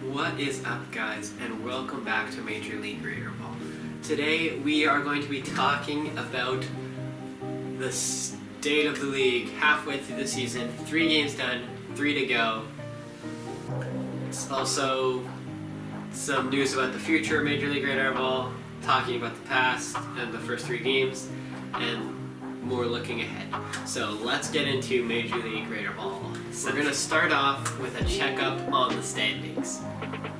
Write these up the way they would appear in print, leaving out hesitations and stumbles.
What is up, guys, and welcome back to Major League Greater Ball. Today we are going to be talking about the state of the league halfway through the season. 3 games done, 3 to go. It's also some news about the future of Major League Greater Ball, talking about the past and the first 3 games, and more looking ahead. So let's get into Major League Greater Ball. We're going to start off with a checkup on the standings.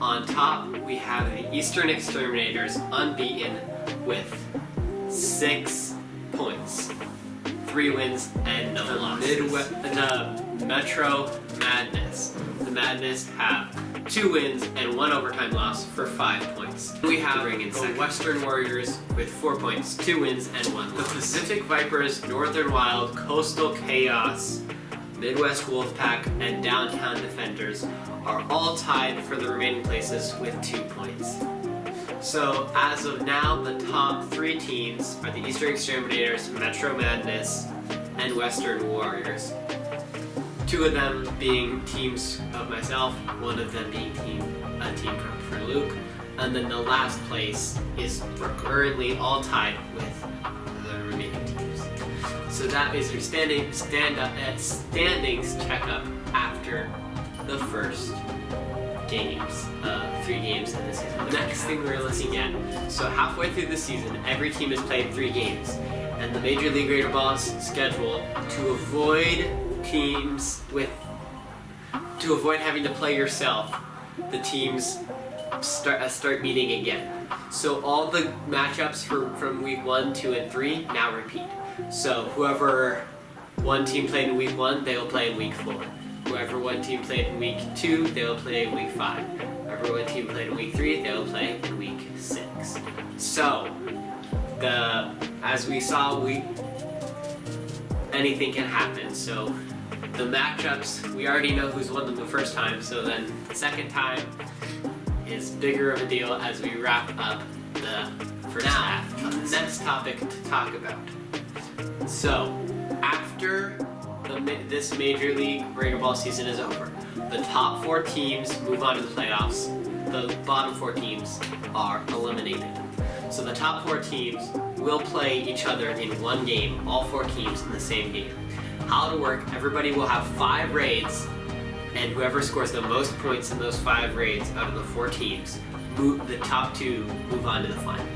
On top, we have the Eastern Exterminators unbeaten with 6 points, 3 wins and no losses. The Metro Madness. The Madness have 2 wins and 1 overtime loss for 5 points. We have the Western Warriors with 4 points, 2 wins and 1 loss. The Pacific Vipers, Northern Wild, Coastal Chaos, Midwest Wolfpack, and Downtown Defenders are all tied for the remaining places with 2 points. So as of now, the top 3 teams are the Eastern Exterminators, Metro Madness, and Western Warriors. 2 of them being teams of myself, 1 of them being a team for Luke, and then the last place is currently all tied with the remaining teams. So that is your standings checkup after the first games, 3 games in the season. The next thing we're looking at, so halfway through the season, every team has played 3 games, and the Major League Greater Ball's schedule to avoid having to play yourself, the teams start meeting again. So all the matchups from week 1, 2, and 3 now repeat. So whoever one team played in week 1, they will play in week 4. Whoever one team played in week 2, they will play in week 5. Whoever one team played in week 3, they will play in week 6. So as we saw, anything can happen. So the matchups, we already know who's won them the first time, so then the second time is bigger of a deal as we wrap up the first half. Next topic to talk about. So after this Major League Greater Ball season is over, the top 4 teams move on to the playoffs. The bottom 4 teams are eliminated. So the top 4 teams will play each other in 1 game, all 4 teams in the same game. How it'll work, everybody will have 5 raids, and whoever scores the most points in those 5 raids out of the 4 teams, the top 2 move on to the final.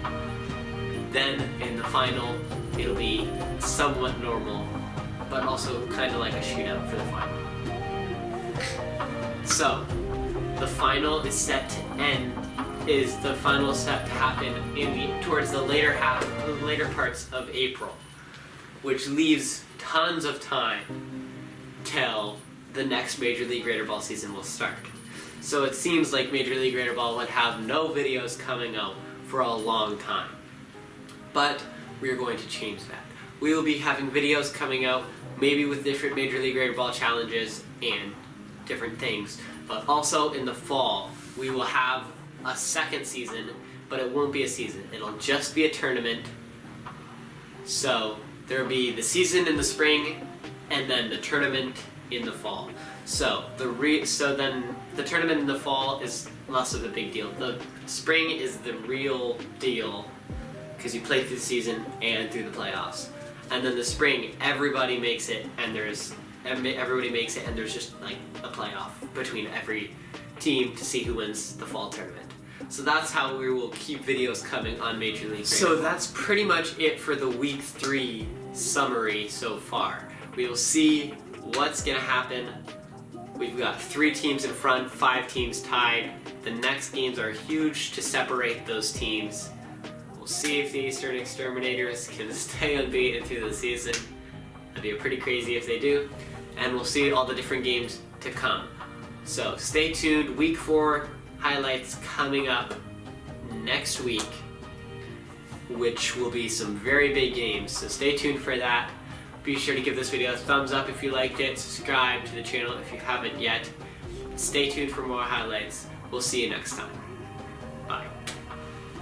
Then in the final, it'll be somewhat normal, but also kind of like a shootout for the final. So the final is set to happen towards the later parts of April, which leaves tons of time till the next Major League Greater Ball season will start. So it seems like Major League Greater Ball would have no videos coming out for a long time. But we're going to change that. We will be having videos coming out, maybe with different Major League Greater Ball challenges and different things. But also in the fall, we will have a second season, but it won't be a season. It'll just be a tournament. So there will be the season in the spring, and then the tournament in the fall. So then the tournament in the fall is less of a big deal. The spring is the real deal, because you play through the season and through the playoffs. And then the spring, everybody makes it, and there's just like a playoff between every team to see who wins the fall tournament. So that's how we will keep videos coming on Major League Greater Ball. So that's pretty much it for the week 3 summary so far. We will see what's gonna happen. We've got 3 teams in front, 5 teams tied. The next games are huge to separate those teams. We'll see if the Eastern Exterminators can stay unbeaten through the season. That'd be pretty crazy if they do. And we'll see all the different games to come. So stay tuned. Week 4 highlights coming up next week, which will be some very big games. So stay tuned for that. Be sure to give this video a thumbs up if you liked it. Subscribe to the channel if you haven't yet. Stay tuned for more highlights. We'll see you next time.